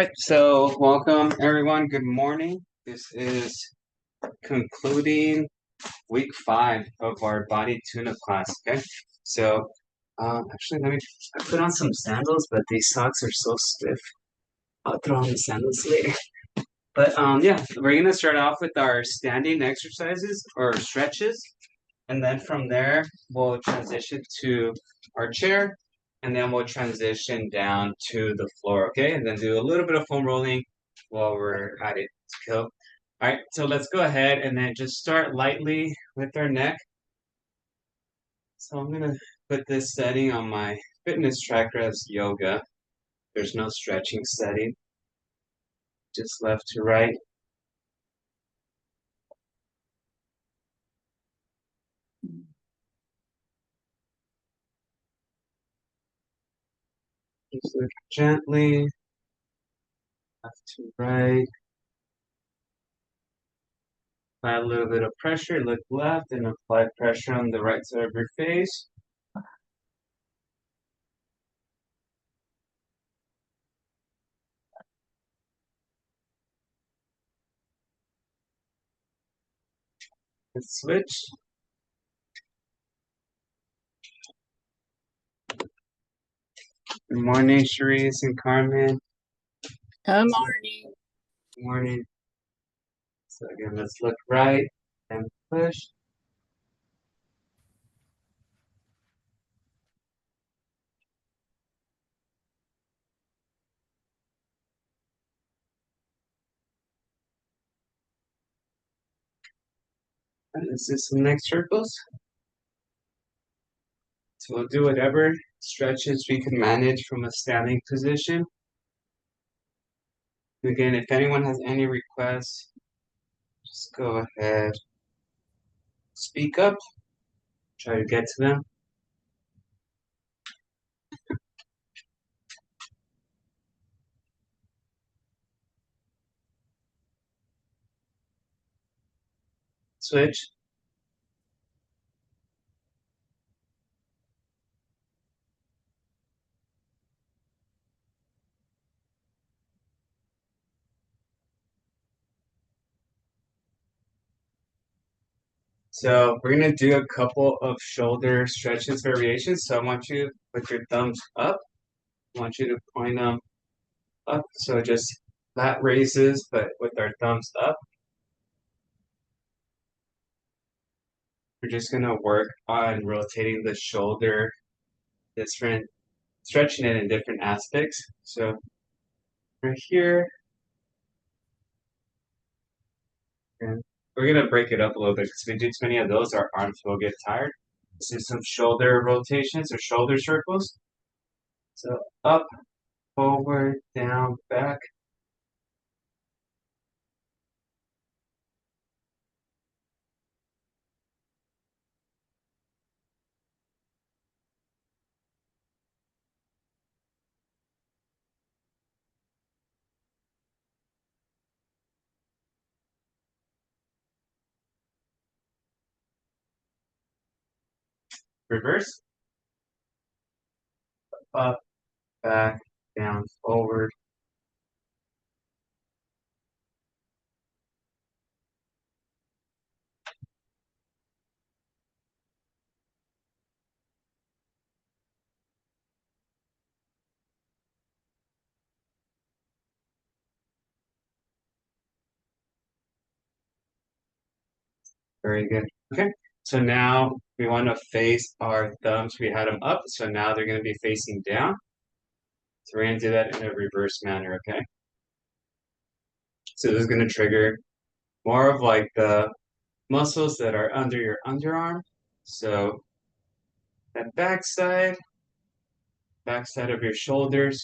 Right, so welcome everyone. Good morning. This is concluding week 5 of our body tune-up class. Okay, so actually, I put on some sandals, but these socks are so stiff. I'll throw on the sandals later. But yeah, we're gonna start off with our standing exercises or stretches, and then from there we'll transition to our chair, and then we'll transition down to the floor. Okay, and then do a little bit of foam rolling while we're at it. Cool. All right, so let's go ahead and then just start lightly with our neck. So I'm gonna put this setting on my fitness tracker as yoga. There's no stretching setting, just left to right. Just look gently, left to right. Apply a little bit of pressure, look left, and apply pressure on the right side of your face. Let's switch. Good morning, Cherise and Carmen. Good morning. Good morning. So again, let's look right and push. And let's do some neck circles. So we'll do whatever stretches we can manage from a standing position. Again, if anyone has any requests, just go ahead, speak up, try to get to them. Switch. So we're gonna do a couple of shoulder stretches variations. So I want you with your thumbs up. I want you to point them up. So just flat raises, but with our thumbs up. We're just gonna work on rotating the shoulder, different, stretching it in different aspects. So right here, and we're gonna break it up a little bit because if we do too many of those, our arms will get tired. Let's do some shoulder rotations or shoulder circles. So up, forward, down, back. Reverse, up, back, down, forward. Very good. Okay. So now we want to face our thumbs. We had them up, so now they're going to be facing down. So we're going to do that in a reverse manner, okay? So this is going to trigger more of like the muscles that are under your underarm. So that backside of your shoulders.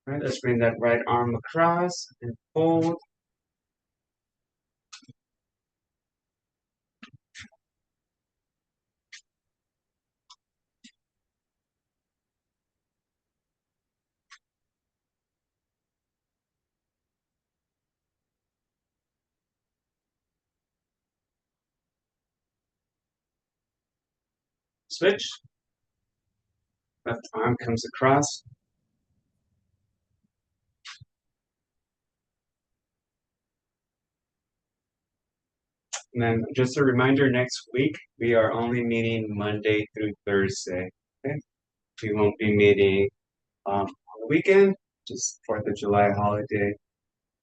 All right, let's bring that right arm across and fold. switch. Left arm comes across. And then just a reminder, next week we are only meeting Monday through Thursday. Okay? We won't be meeting on the weekend, just 4th of July holiday.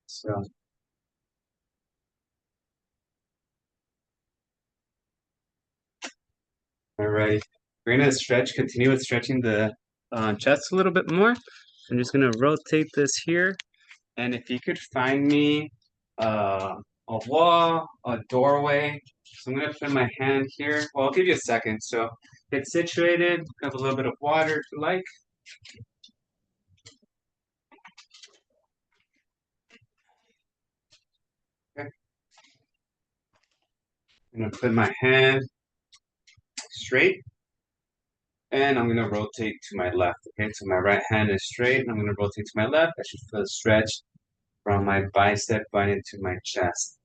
So, all right. We're gonna continue with stretching the chest a little bit more. I'm just gonna rotate this here. And if you could find me a wall, a doorway. So I'm gonna put my hand here. Well, I'll give you a second. So get situated, have a little bit of water if you like. Okay. I'm gonna put my hand straight and I'm gonna rotate to my left. Okay, so my right hand is straight and I'm gonna rotate to my left. I should feel a stretch from my bicep button to my chest.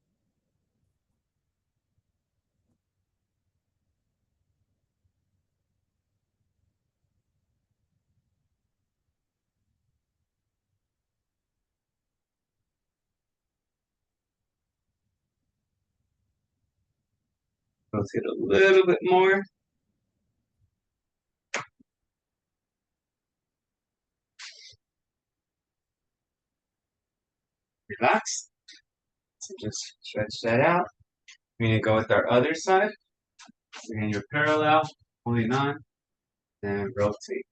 Rotate a little bit more. Relax. So just stretch that out. We're gonna go with our other side. Again, you're parallel, holding on, then rotate.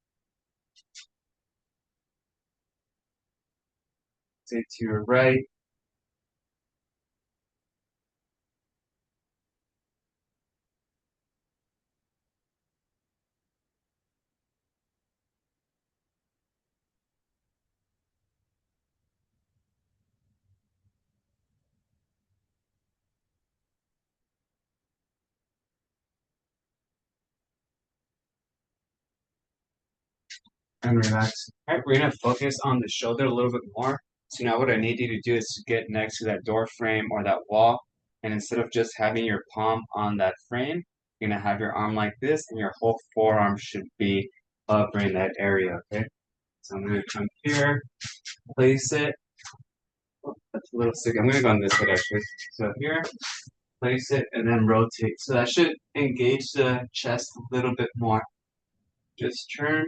Rotate to your right. And relax. All right, we're gonna focus on the shoulder a little bit more. So now what I need you to do is to get next to that door frame or that wall. And instead of just having your palm on that frame, you're gonna have your arm like this and your whole forearm should be up in that area, okay? So I'm gonna come here, place it. Oh, that's a little sick. I'm gonna go on this side actually. So here, place it and then rotate. So that should engage the chest a little bit more. Just turn.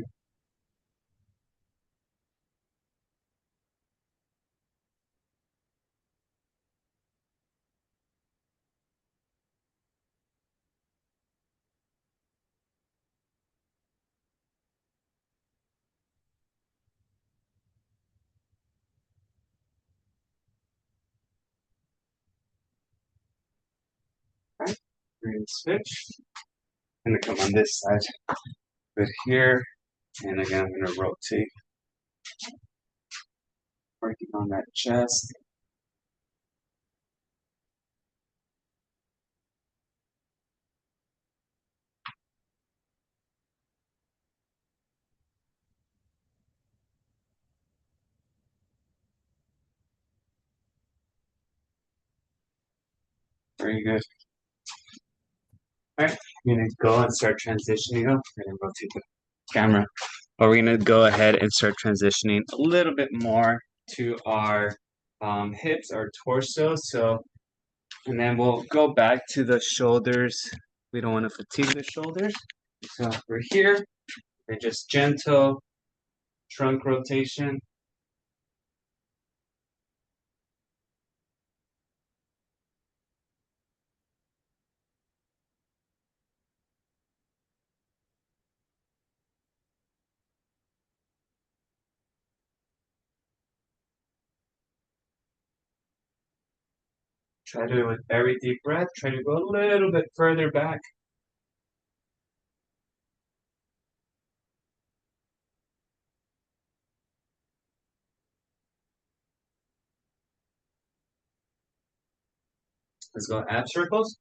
Right? We're gonna switch. I'm gonna come on this side. But here, and again, I'm gonna rotate, working on that chest. Very good. All right, I'm gonna go and start transitioning. Oh, I'm gonna rotate the camera. Or we're gonna go ahead and start transitioning a little bit more to our hips, our torso. So, and then we'll go back to the shoulders. We don't want to fatigue the shoulders. So we're here. We're just gentle trunk rotation. Try to, with every deep breath, try to go a little bit further back. Let's go ab circles.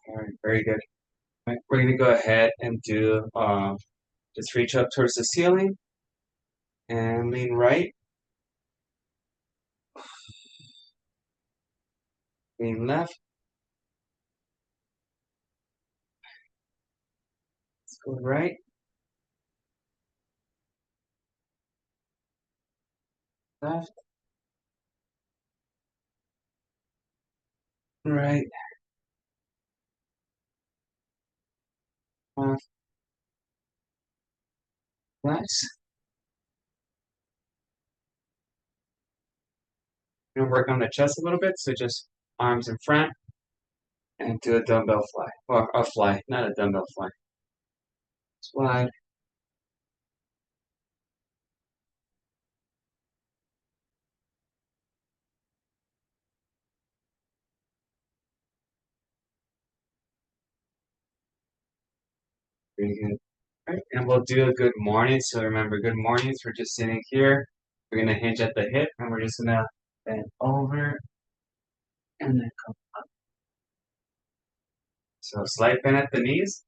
All right, very good. All right, we're gonna go ahead and do just reach up towards the ceiling and lean right, lean left. Let's go right, left, right, left. Nice. We're gonna work on the chest a little bit, so just arms in front and do a dumbbell fly. Or a fly, not a dumbbell fly. Slide. Very good. All right, and we'll do a good morning. So remember, good mornings. We're just sitting here. We're gonna hinge at the hip, and we're just gonna bend over and then come. So slight bend at the knees.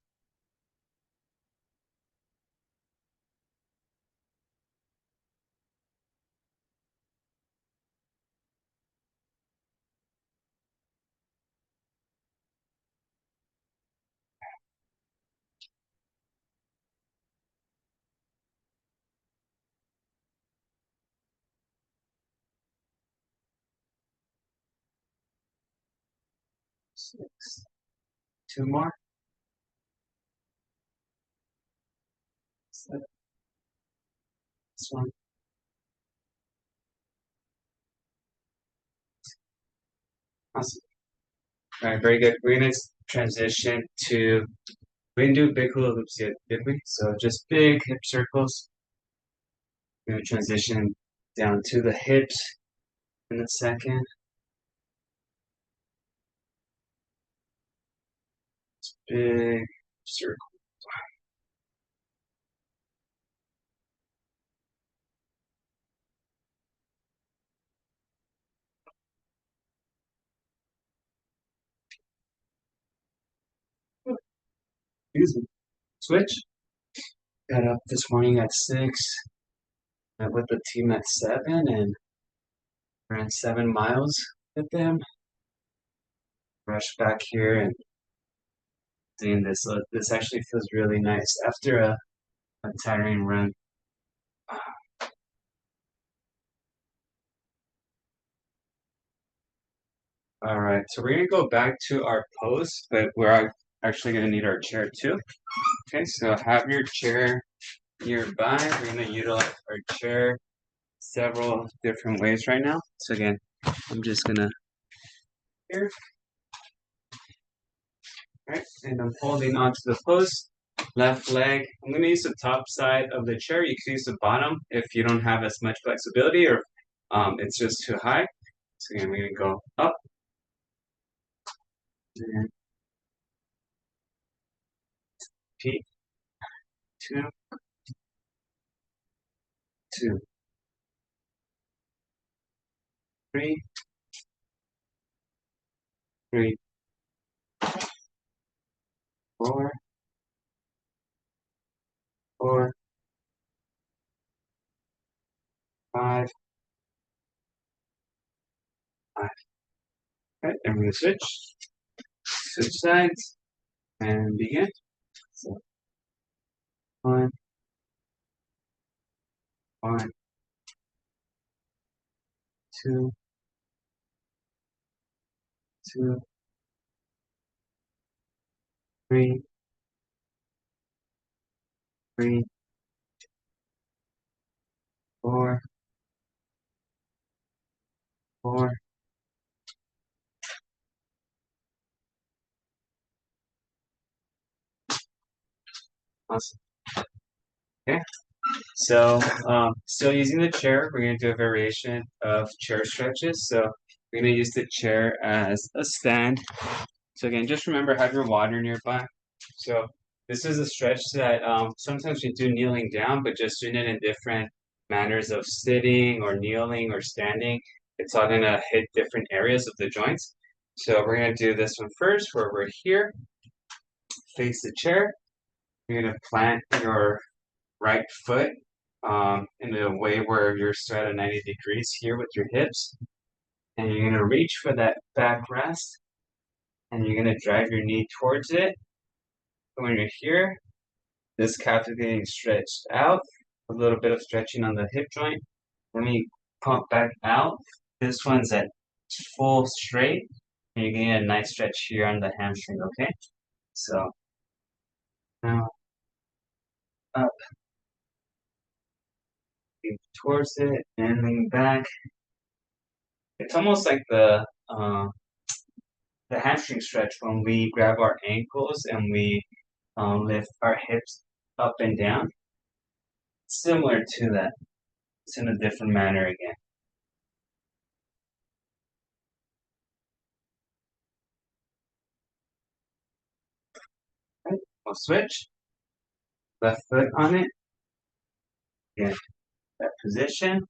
6. 2 more. 7. This one. Awesome. All right, very good. We're gonna transition to. We didn't do big hula loops yet, did we? So just big hip circles. We're gonna transition down to the hips in a second. Big circle. Excuse me. Switch. Got up this morning at 6. Met with the team at 7 and ran 7 miles with them. Rushed back here and doing this. So this actually feels really nice after a tiring run. All right, so we're gonna go back to our pose, but we're actually gonna need our chair too. Okay, so have your chair nearby. We're gonna utilize our chair several different ways right now. So again, I'm just gonna here, right, and I'm holding onto the post, left leg. I'm gonna use the top side of the chair. You can use the bottom if you don't have as much flexibility or it's just too high. So again, we're gonna go up and P, 2, 2, 3, 3, 4, 4, 5, 5. Okay, and we're gonna switch sides, and begin. So 1, 1, 2, 2, 3, 3, 4, 4. Awesome. Okay. So still using the chair, we're gonna do a variation of chair stretches. So we're gonna use the chair as a stand. So again, just remember, have your water nearby. So this is a stretch that sometimes you do kneeling down, but just doing it in different manners of sitting or kneeling or standing. It's all gonna hit different areas of the joints. So we're gonna do this one first, where we're here, face the chair. You're gonna plant your right foot in a way where you're still at a 90 degrees here with your hips. And you're gonna reach for that back rest, and you're gonna drive your knee towards it. When you're here, this calf is getting stretched out, a little bit of stretching on the hip joint. Let me pump back out. This one's at full straight, and you're getting a nice stretch here on the hamstring, okay? So now up, lean towards it, and lean back. It's almost like the hamstring stretch when we grab our ankles and we lift our hips up and down. Similar to that. It's in a different manner again. Right. We'll switch. Left foot on it. Again, that position.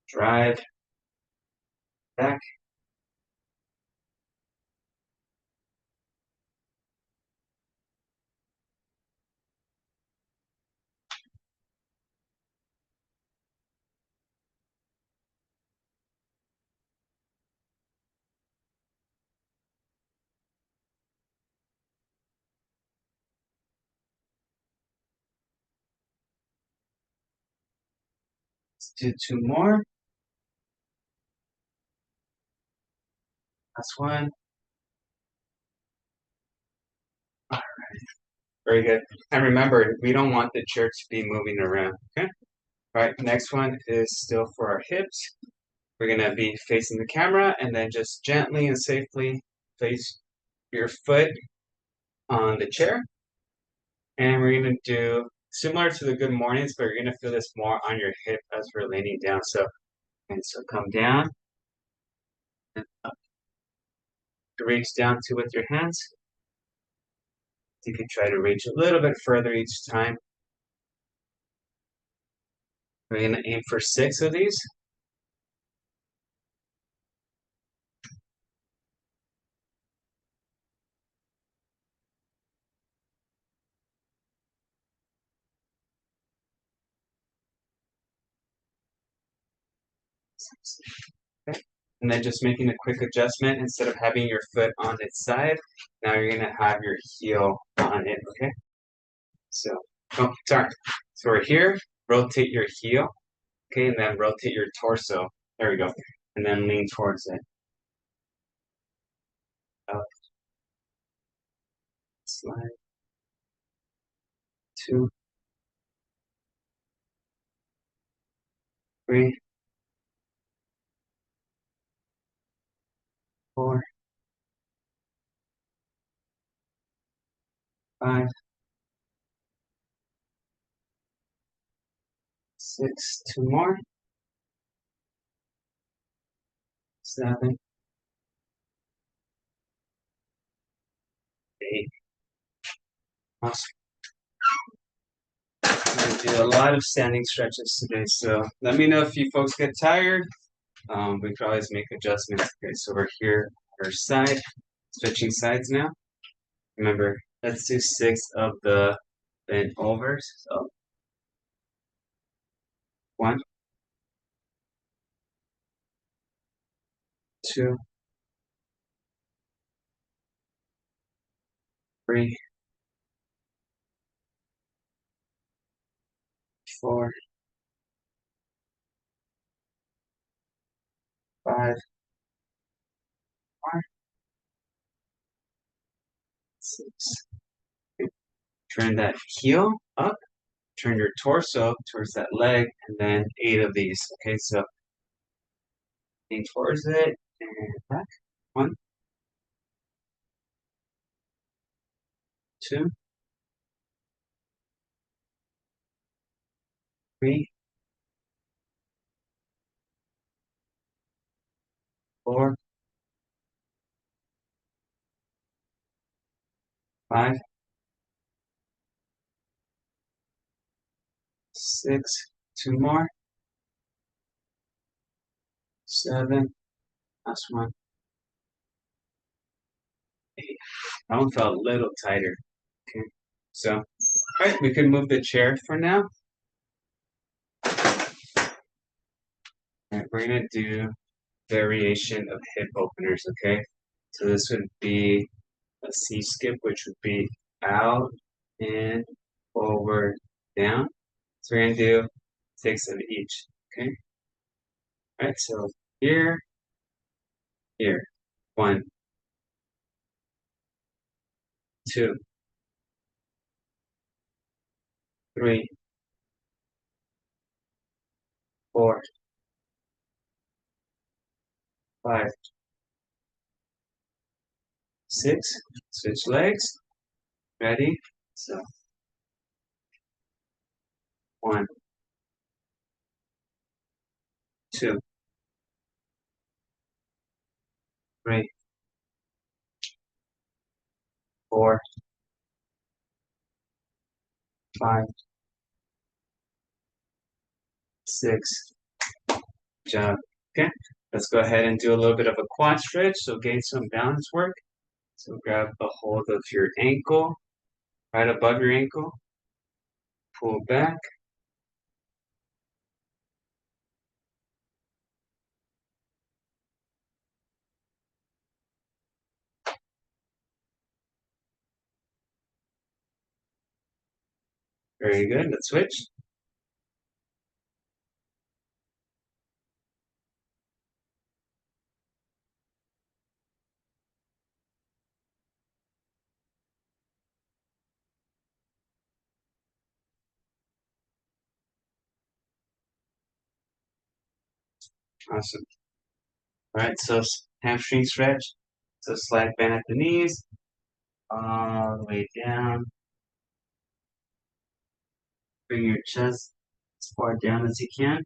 Drive back. Let's do two more. Last one. Very good. And remember, we don't want the chair to be moving around. Okay. All right. Next one is still for our hips. We're gonna be facing the camera and then just gently and safely place your foot on the chair. And we're gonna do similar to the good mornings, but you're gonna feel this more on your hip as we're leaning down. So come down and up. Reach down to with your hands. You can try to reach a little bit further each time. We're gonna aim for 6 of these. Okay. And then just making a quick adjustment, instead of having your foot on its side, now you're gonna have your heel on it, okay? So, oh, sorry. So we're here, rotate your heel, okay, and then rotate your torso. There we go. And then lean towards it. Up, slide, 2, 3, 4, 5, 6, 2 more, 7, 8. Awesome. We're gonna do a lot of standing stretches today, so let me know if you folks get tired. We can always make adjustments. Okay, so we're here, our side, switching sides now. Remember, let's do 6 of the bent overs. So 1, 2, 3, 4, 5, 6. Turn that heel up, turn your torso towards that leg, and then 8 of these. Okay, so lean towards it and back. 1, 2, 3, 4, 5, 6, 2 more, 7, last one, 8. That one felt a little tighter. Okay, so all right, we can move the chair for now. All right, we're gonna do variation of hip openers. Okay, so this would be a C skip, which would be out, in, forward, down. So we're gonna do 6 of each. Okay. All right. So here, here, 1, 2, 3, 4, 5, 6. Switch legs. Ready? So 1, 2, 3, 4, 5, 6. Job. Okay. Let's go ahead and do a little bit of a quad stretch. So gain some balance work. So grab a hold of your ankle, right above your ankle. Pull back. Very good. Let's switch. Awesome. All right. So hamstring stretch. So slide bend at the knees, all the way down. Bring your chest as far down as you can.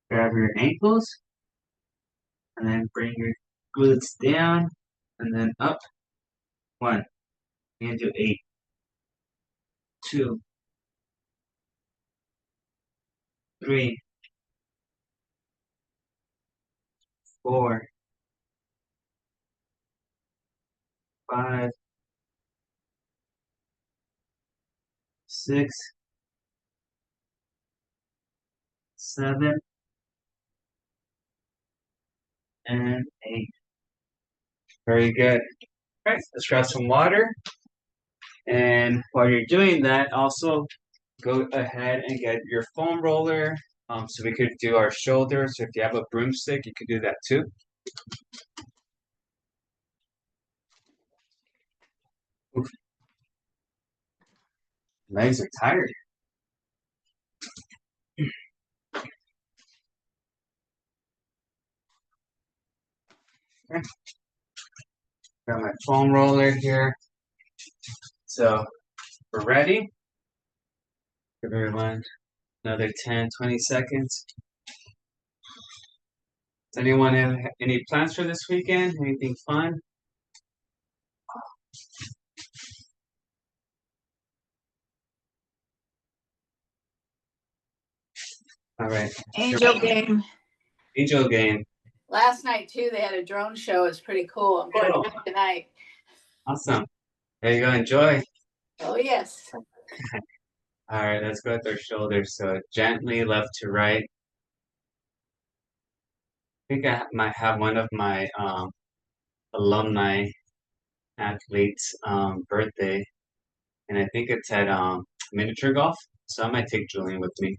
Grab your ankles, and then bring your glutes down, and then up. 1, and do 8, 2, 3, 4, 5, 6, 7, and 8. Very good. All right, let's grab some water. And while you're doing that, also go ahead and get your foam roller. So we could do our shoulders. If you have a broomstick, you could do that too. Oof. Legs are tired. Okay. Got my foam roller here. So we're ready. Give everyone another 10, 20 seconds. Does anyone have any plans for this weekend? Anything fun? All right. Angel game. Angel game. Last night too, they had a drone show. It's pretty cool. I'm going Cool. tonight. Awesome. There you go. Enjoy. Oh yes. All right. Let's go with our shoulders. So gently left to right. I think I might have one of my alumni athletes' birthday, and I think it's at miniature golf. So I might take Julian with me.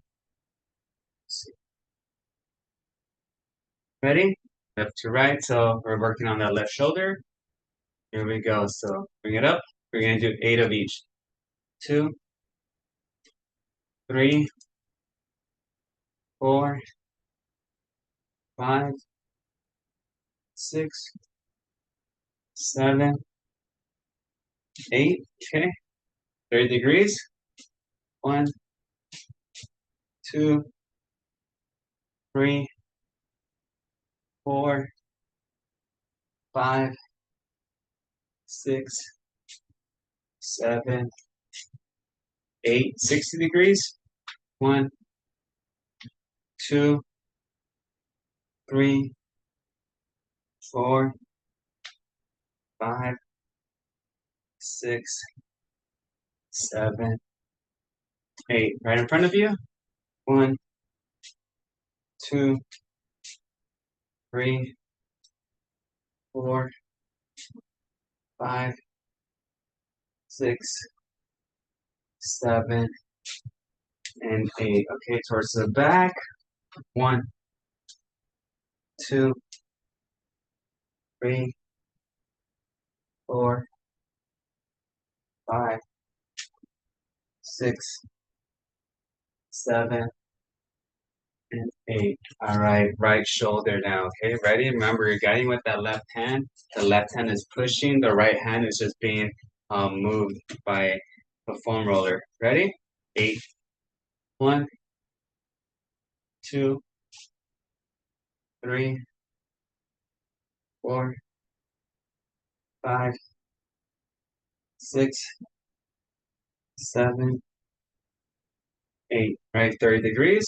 Ready? Left to right. So we're working on that left shoulder. Here we go. So bring it up. We're gonna do 8 of each. 2, 3, 4, 5, 6, 7, 8. Okay. 30 degrees. 1, 2, 3, 4, 5, 6, 7, 8, 60 degrees. 1, 2, 3, 4, 5, 6, 7, 8. Right in front of you. 1, 2, 3, 4, 5, 6, 7, and 8. Okay, towards the back. 1, 2, 3, 4, 5, 6, 7, and 8. All right, right shoulder now. Okay, ready? Remember, you're guiding with that left hand. The left hand is pushing. The right hand is just being moved by the foam roller. Ready? 8. 1, 2, 3, 4, 5, 6, 7, 8. Right, 30 degrees.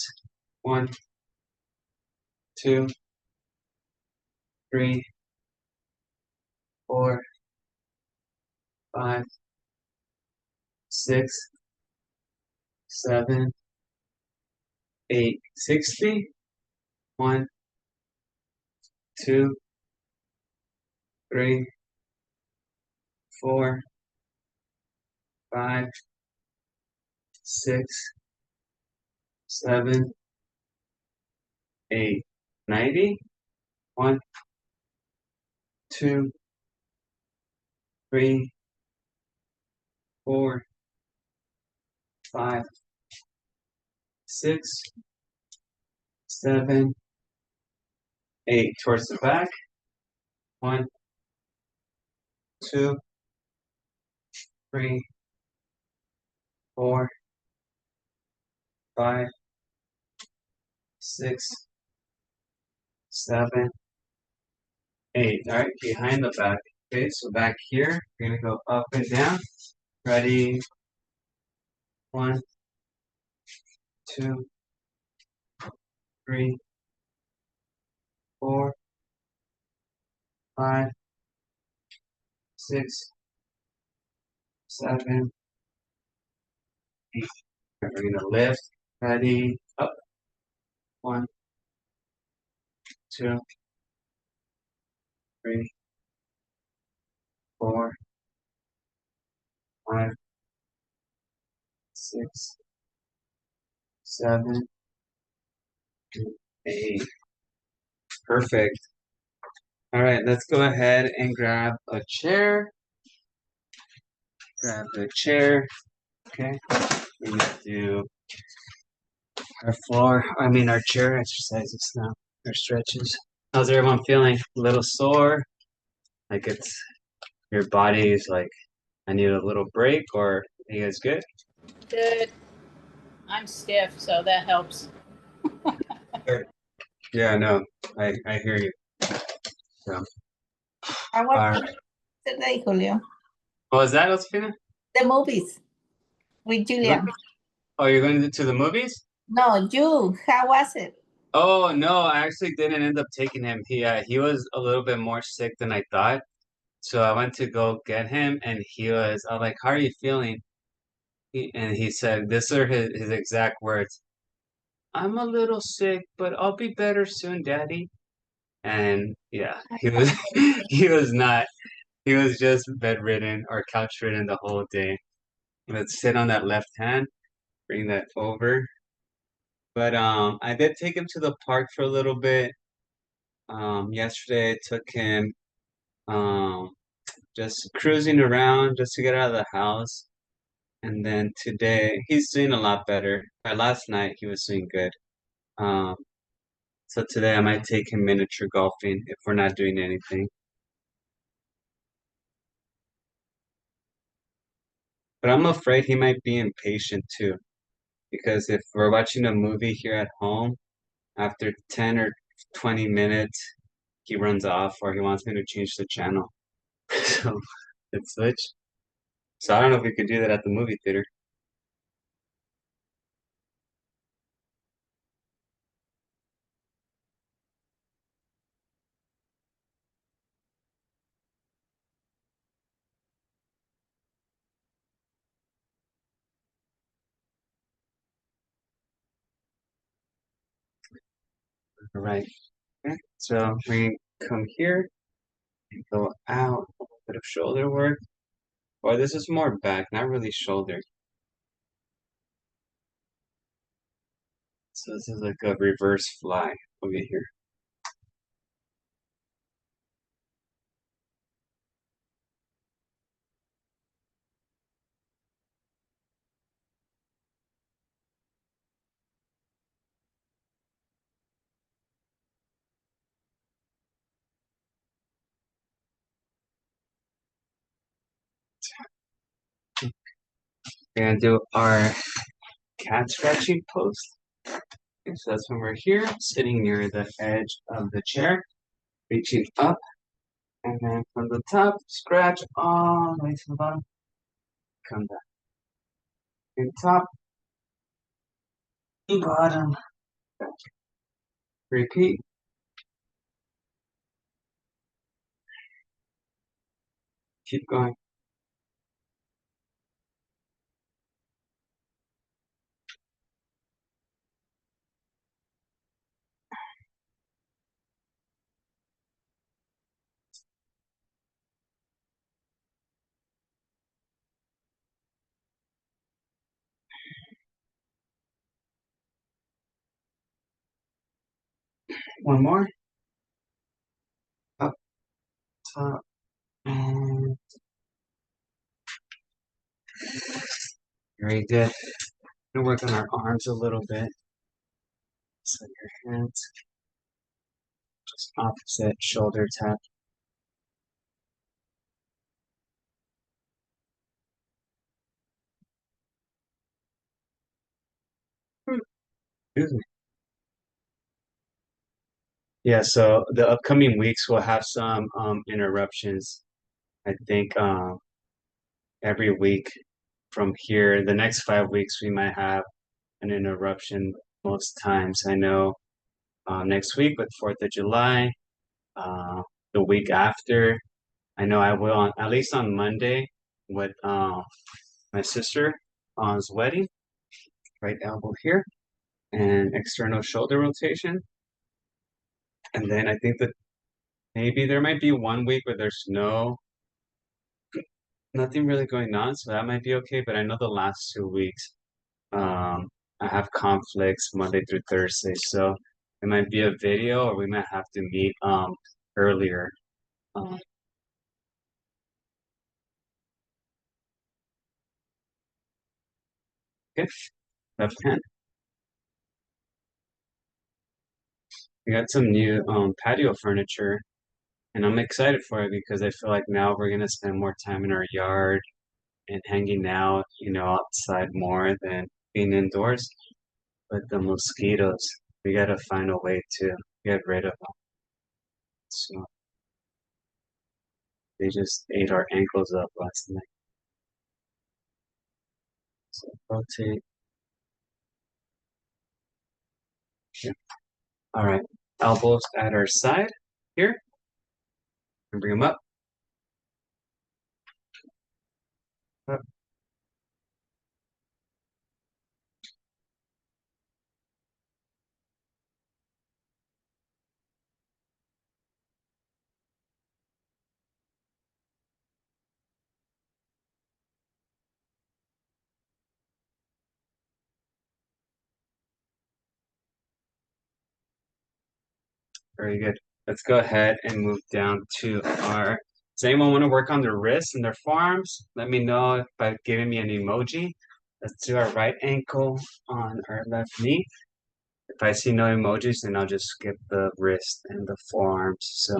1, 2, 3, 4, 5, 6, 7, 8. 60. 1, 2, 3, 4, 5, 6, 7, 8. 90. 1, 2, 3, 4, 5, 6, 7, 8. Towards the back. 1, 2, 3, 4, 5, 6, 7, 8. All right, behind the back. Okay, so back here, we're gonna go up and down. Ready? 1, 2, 3, 4, 5, 6, 7, 8. We're gonna lift. Ready? Up. 1, 2, 3, 4, 5, 6, 7, 8. Perfect. All right, let's go ahead and grab a chair. Grab the chair. Okay. We're gonna do our chair exercises now, our stretches. How's everyone feeling? A little sore? Like your body is like, I need a little break, or are you guys good? Good. I'm stiff, so that helps. Yeah, no, I hear you. So, I all watched right. today, Julio. What was that, Josefina? The movies with Julia. Oh, you're going to the movies? No, you. How was it? Oh no, I actually didn't end up taking him. He was a little bit more sick than I thought. So I went to go get him, and I was like, "How are you feeling?" And he said, "These are his exact words. I'm a little sick, but I'll be better soon, Daddy." And yeah, he was he was not. He was just bedridden or couch ridden the whole day. Let's sit on that left hand, bring that over. But I did take him to the park for a little bit. Yesterday I took him um just cruising around just to get out of the house. And then today he's doing a lot better. Last night he was doing good. Um, so today I might take him miniature golfing if we're not doing anything. But I'm afraid he might be impatient too, because if we're watching a movie here at home, after 10 or 20 minutes, he runs off or he wants me to change the channel. So it's switch. So I don't know if we could do that at the movie theater. All right. Okay. So we come here and go out, a little bit of shoulder work. Or this is more back, not really shoulder. So this is like a reverse fly over here. We're gonna do our cat scratching pose. Okay, so that's when we're here, sitting near the edge of the chair, reaching up, and then from the top, scratch all the way to the bottom, come back. And top, and bottom, back. Repeat. Keep going. One more. Up, top, and very good. Gonna work on our arms a little bit. So your hands, just opposite shoulder tap. Excuse me. Yeah, so the upcoming weeks will have some interruptions. I think every week from here, the next 5 weeks, we might have an interruption most times. I know next week with 4th of July, the week after, I know I will on at least on Monday with my sister's wedding, right elbow here, and external shoulder rotation. And then I think that maybe there might be one week where there's nothing really going on, so that might be okay. But I know the last 2 weeks, I have conflicts Monday through Thursday, so it might be a video, or we might have to meet earlier. Um, okay, left hand. We got some new patio furniture, and I'm excited for it because I feel like now we're gonna spend more time in our yard and hanging out, outside more than being indoors. But the mosquitoes, we gotta find a way to get rid of them. So they just ate our ankles up last night. So rotate. Yeah. All right. Elbows at our side here. And bring them up. Up. Very good. Let's go ahead and move down to our. Does anyone want to work on their wrists and their forearms? Let me know by giving me an emoji. Let's do our right ankle on our left knee. If I see no emojis, then I'll just skip the wrist and the forearms. So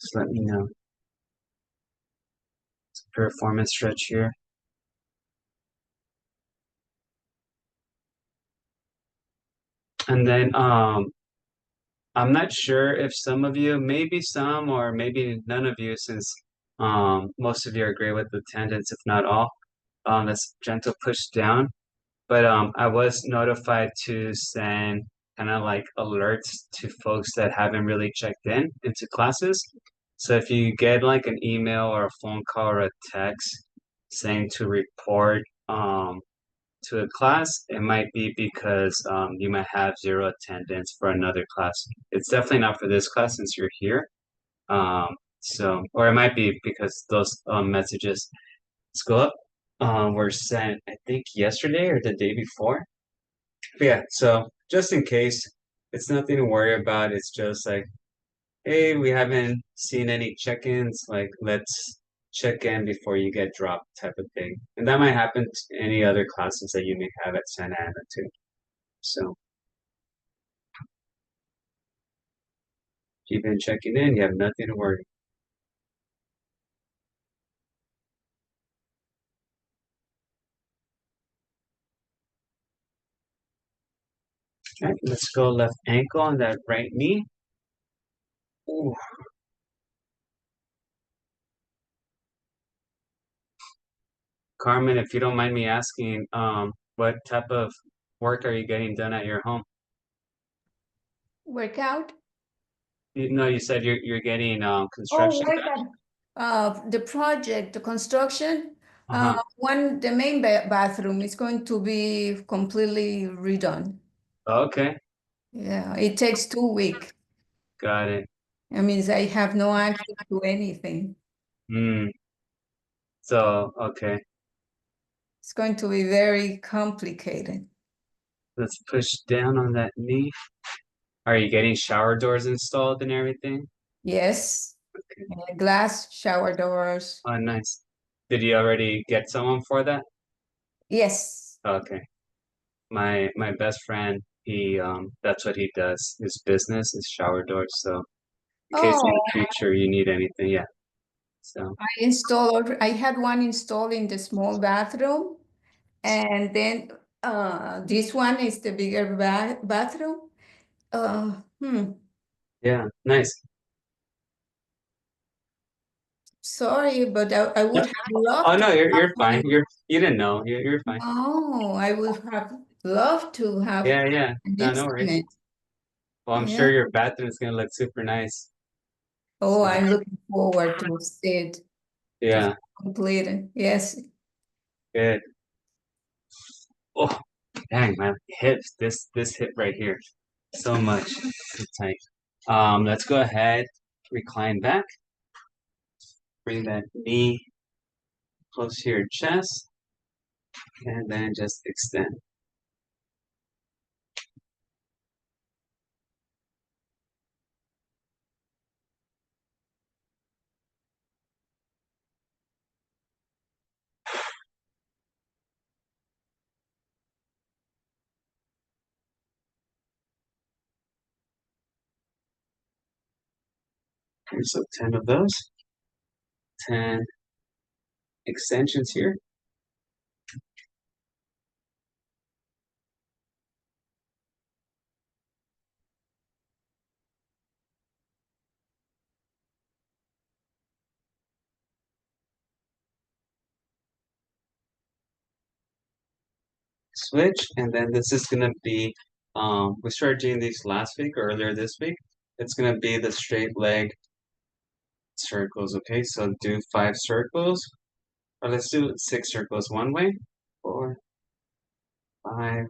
just let me know. Performance stretch here. And then I'm not sure if some of you, maybe some or maybe none of you, since most of you are great with the tendons, if not all. That's gentle push down. But I was notified to send kind of like alerts to folks that haven't really checked in into classes. So if you get like an email or a phone call or a text saying to report to a class, it might be because you might have zero attendance for another class. It's definitely not for this class since you're here. Or it might be because those messages go up were sent, I think, yesterday or the day before. But yeah, so just in case, it's nothing to worry about. It's just like, hey, we haven't seen any check-ins. Like, let's check in before you get dropped, type of thing. And that might happen to any other classes that you may have at Santa Ana too. So, if you've been checking in, you have nothing to worry. Okay, let's go left ankle on that right knee. Ooh. Carmen, if you don't mind me asking, what type of work are you getting done at your home? Workout? No, you said you're getting Oh, construction done. workout. The project, the construction, Uh-huh. the main bathroom is going to be completely redone. Okay, Yeah, it takes 2 weeks. got it. That means I have no access to anything. So, okay, It's going to be very complicated. let's push down on that knee. Are you getting shower doors installed and everything? Yes, Okay. glass shower doors. Oh, nice. Did you already get someone for that? Yes. Okay. My best friend, he that's what he does. His business is shower doors. So in case in Oh, the future you need anything, yeah. So I had one installed in the small bathroom, and then this one is the bigger bathroom. Uh, hmm. yeah, nice. Sorry, but I would have Oh loved to no, you're have fine. one. You didn't know. You're fine. Oh, I would have loved to have Yeah, yeah. an No, no worries. instrument. Well, I'm Yeah. sure your bathroom is gonna look super nice. Oh, So, I'm looking forward to see it yeah, completed. Yes. good. Oh, dang, my hips. This hip right here. So much. So tight. Let's go ahead, recline back. Bring that knee close to your chest, and then just extend. So 10 of those. 10 extensions here. Switch, and then this is gonna be, we started doing these last week or earlier this week. It's gonna be the straight leg circles, okay? So do 5 circles, or let's do 6 circles one way, 4, 5,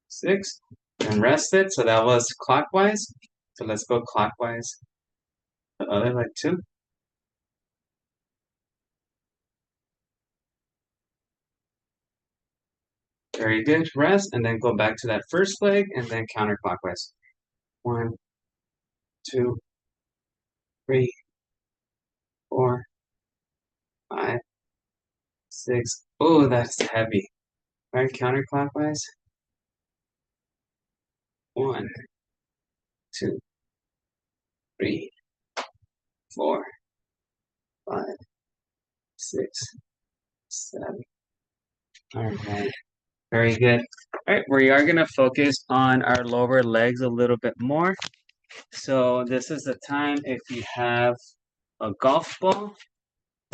6, and rest it. So that was clockwise. So let's go clockwise. The other leg too. Very good. Rest, and then go back to that first leg, and then counterclockwise. 1, 2, 3, 4, 5, 6. Oh, that's heavy. Right, counterclockwise. 1, 2, 3, 4, 5, 6, 7. All right. Very good. All right, we are gonna focus on our lower legs a little bit more. So this is the time if you have a golf ball.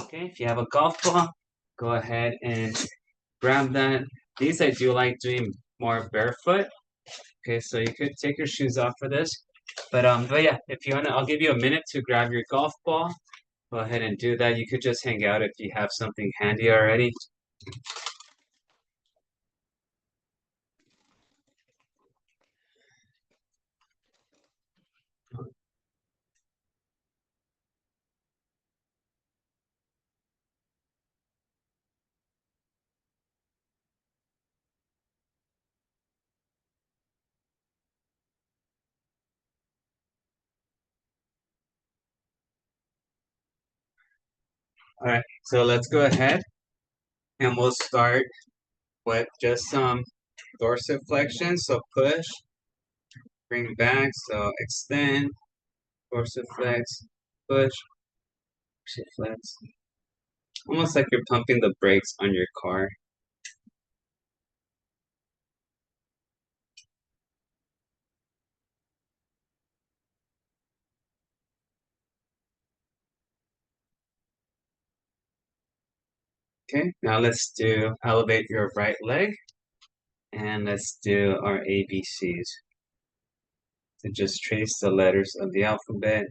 Okay, if you have a golf ball, go ahead and grab that. These I do like doing more barefoot. Okay, so you could take your shoes off for this. But yeah, if you wanna, I'll give you a minute to grab your golf ball. Go ahead and do that. You could just hang out if you have something handy already. All right, so let's go ahead and we'll start with just some dorsiflexion. So push, bring back, so extend, dorsiflex, push, flex. Almost like you're pumping the brakes on your car. Okay, now let's do elevate your right leg and let's do our ABCs. So just trace the letters of the alphabet.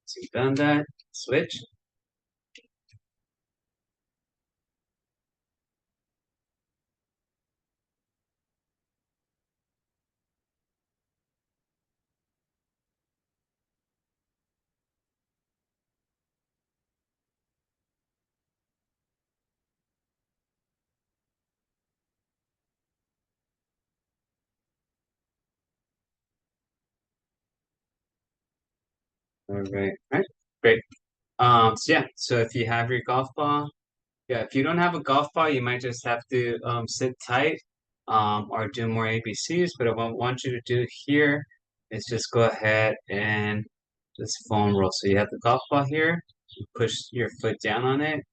So you've done that, switch. All right, great. So yeah, so if you have your golf ball, yeah, if you don't have a golf ball, you might just have to sit tight or do more ABCs. But what I want you to do here is just go ahead and just foam roll. So you have the golf ball here, you push your foot down on it,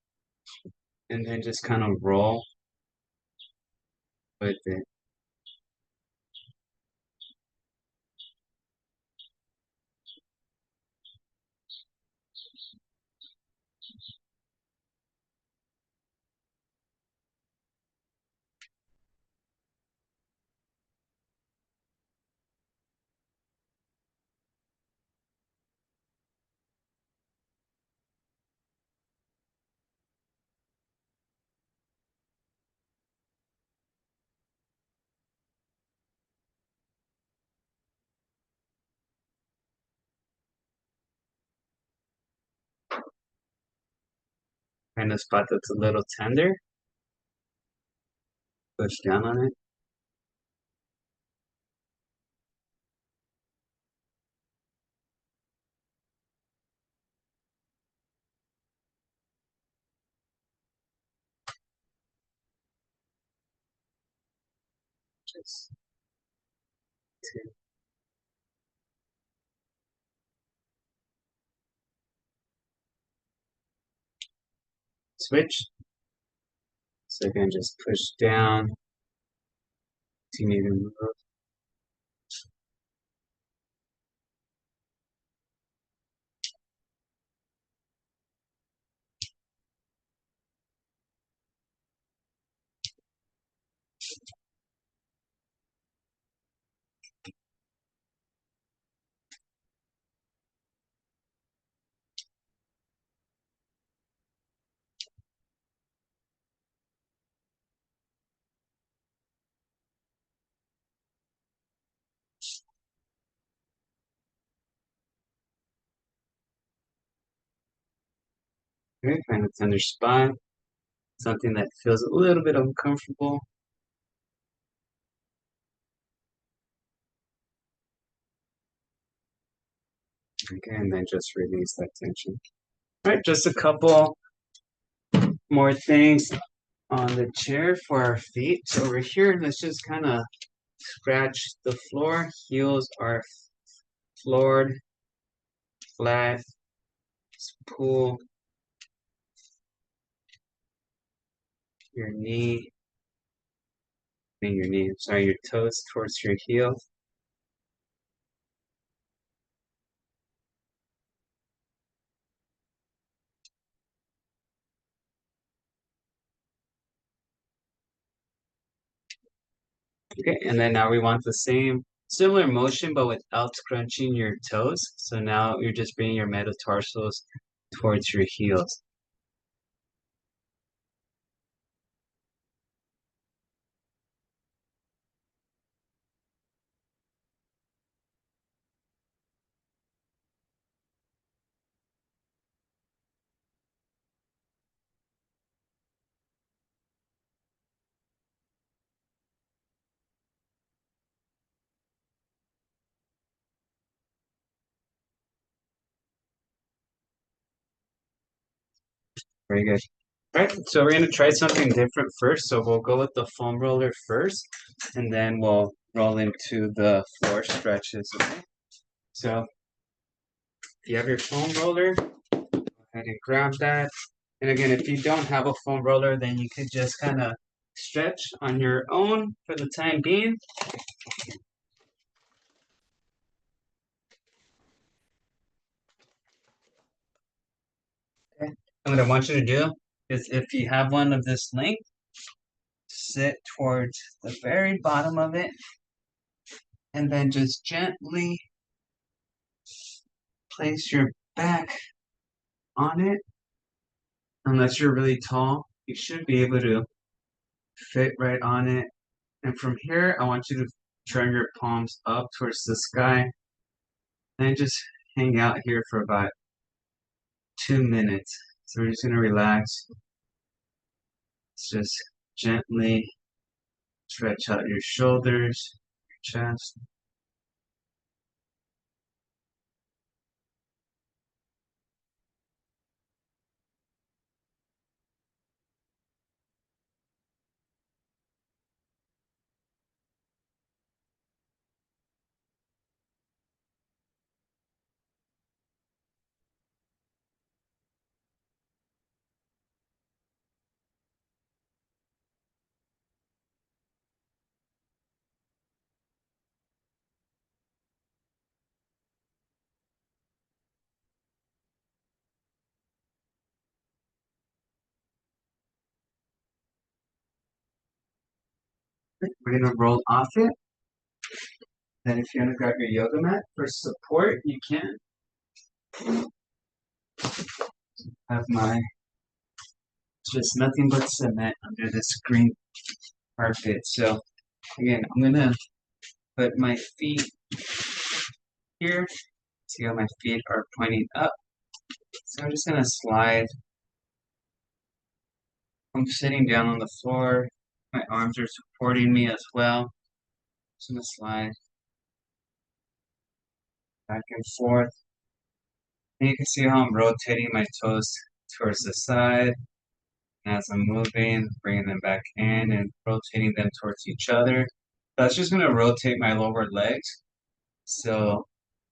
and then just kind of roll with it. Find a spot that's a little tender, push down on it. Just two. Switch. So again, just push down, continue to move. Okay, find a tender spot, something that feels a little bit uncomfortable. Okay, and then just release that tension. All right, just a couple more things on the chair for our feet. So over here, let's just kind of scratch the floor. Heels are floored, flat, pull your knee, sorry, your toes towards your heel. Okay, and then now we want the same similar motion, but without scrunching your toes. So now you're just bringing your metatarsals towards your heels. Very good. All right, so we're gonna try something different first. So we'll go with the foam roller first, and then we'll roll into the floor stretches. Okay. So if you have your foam roller, go ahead and grab that. And again, if you don't have a foam roller, then you could just kind of stretch on your own for the time being. Okay. And what I want you to do is if you have one of this length, sit towards the very bottom of it, and then just gently place your back on it. Unless you're really tall, you should be able to fit right on it. And from here, I want you to turn your palms up towards the sky and just hang out here for about 2 minutes. So we're just gonna relax. Just gently stretch out your shoulders, your chest. We're gonna roll off it. Then if you wanna grab your yoga mat for support, you can. Have my just nothing but cement under this green carpet. So again, I'm gonna put my feet here. See how my feet are pointing up. So I'm just gonna slide. I'm sitting down on the floor. My arms are supporting me as well. Just gonna slide back and forth. And you can see how I'm rotating my toes towards the side. And as I'm moving, bringing them back in and rotating them towards each other. That's just gonna rotate my lower legs. So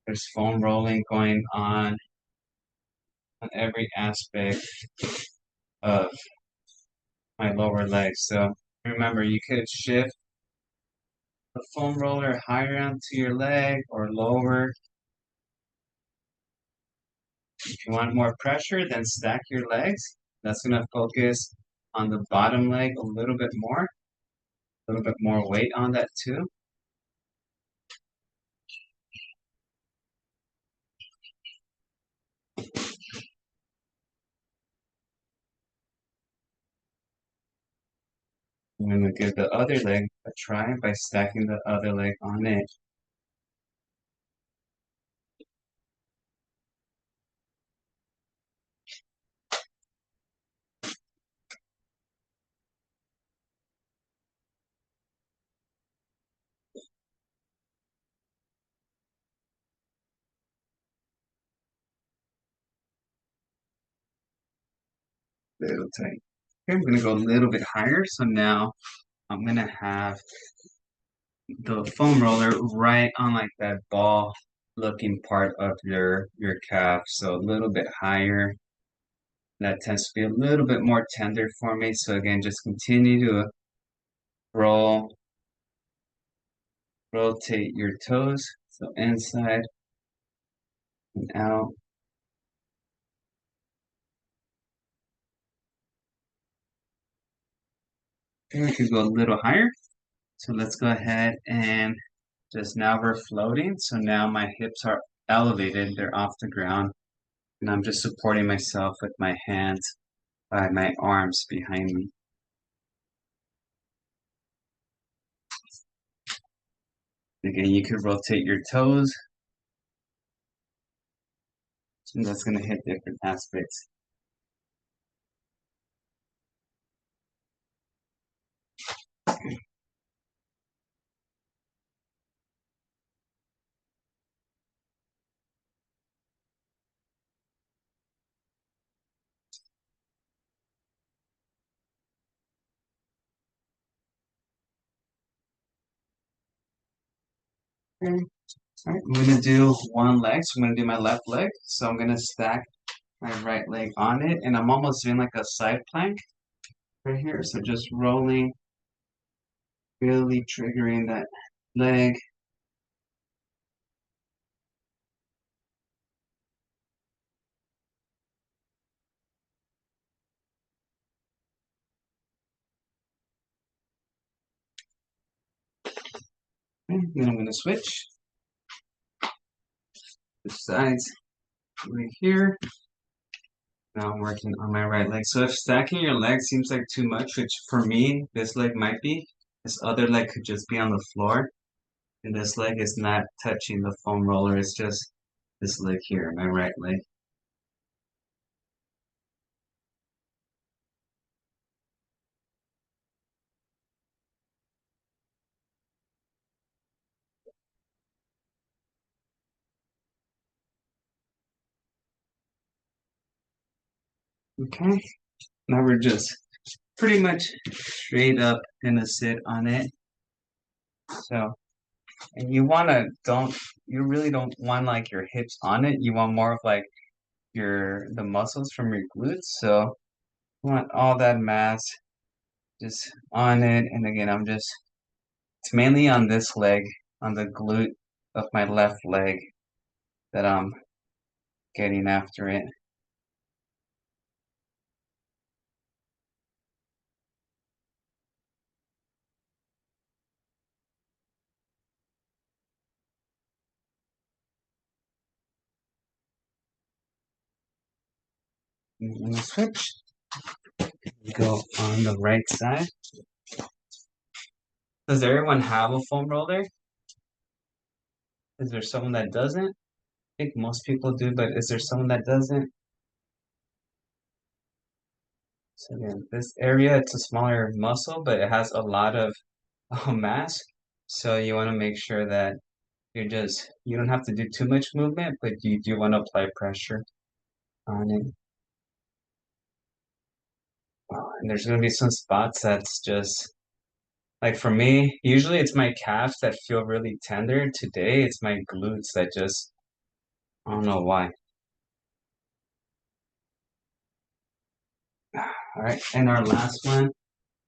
there's foam rolling going on every aspect of my lower legs. So remember, you could shift the foam roller higher onto your leg or lower. If you want more pressure, then stack your legs. That's going to focus on the bottom leg a little bit more weight on that too. I'm going to give the other leg a try by stacking the other leg on it. Little tight. Okay, I'm going to go a little bit higher. So now I'm going to have the foam roller right on like that ball looking part of your calf. So a little bit higher. That tends to be a little bit more tender for me. So again, just continue to roll, rotate your toes. So inside and out. Okay, we could go a little higher. So let's go ahead and just now we're floating. So now my hips are elevated, they're off the ground. And I'm just supporting myself with my hands by my arms behind me. Again, you could rotate your toes. And that's going to hit different aspects. Okay. All right, I'm gonna do one leg. So I'm gonna do my left leg. So I'm gonna stack my right leg on it, and I'm almost doing like a side plank right here. So just rolling, really triggering that leg. Okay, then I'm gonna switch the sides right here. Now I'm working on my right leg. So if stacking your leg seems like too much, which for me, this leg might be, this other leg could just be on the floor. And this leg is not touching the foam roller. It's just this leg here, my right leg. Okay. Now we're just pretty much straight up gonna sit on it. So, and you really don't want like your hips on it. You want more of like the muscles from your glutes. So you want all that mass just on it. And again, it's mainly on this leg, on the glute of my left leg that I'm getting after it. I'm gonna switch. Go on the right side. Does everyone have a foam roller? Is there someone that doesn't? I think most people do, but is there someone that doesn't? So again, this area, it's a smaller muscle, but it has a lot of mass. So you want to make sure that you don't have to do too much movement, but you do want to apply pressure on it. And there's going to be some spots that's just, like for me, usually it's my calves that feel really tender. Today, it's my glutes that just, I don't know why. All right, and our last one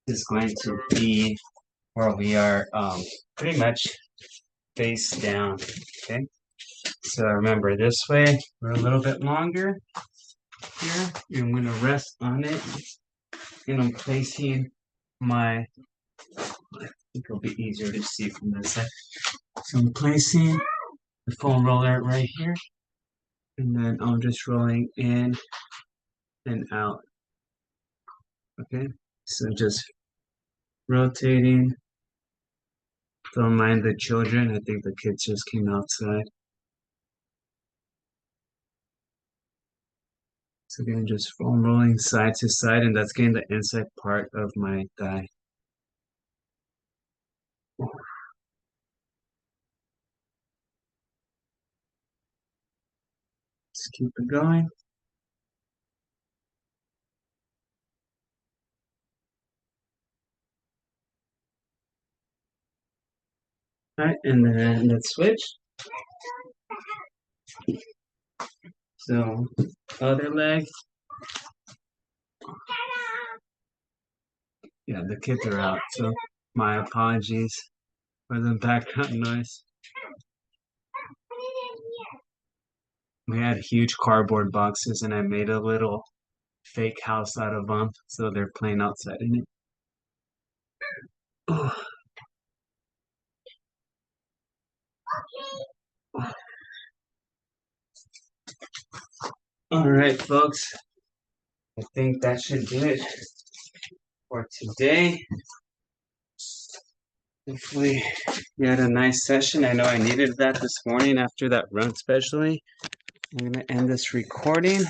is going to be where we are pretty much face down, okay? So remember, this way, we're a little bit longer here. And I'm gonna rest on it, and I'm placing I think it'll be easier to see from this side. So I'm placing the foam roller right here, and then I'm just rolling in and out, okay? So just rotating. Don't mind the children. I think the kids just came outside. So again, just foam rolling side to side, and that's getting the inside part of my thigh. Just keep it going. All right, and then let's switch. So, other leg. Yeah, the kids are out, so my apologies for the background noise. We had huge cardboard boxes, and I made a little fake house out of them, so they're playing outside in it. Oh. All right, folks. I think that should do it for today. Hopefully, you had a nice session. I know I needed that this morning after that run, especially. I'm going to end this recording.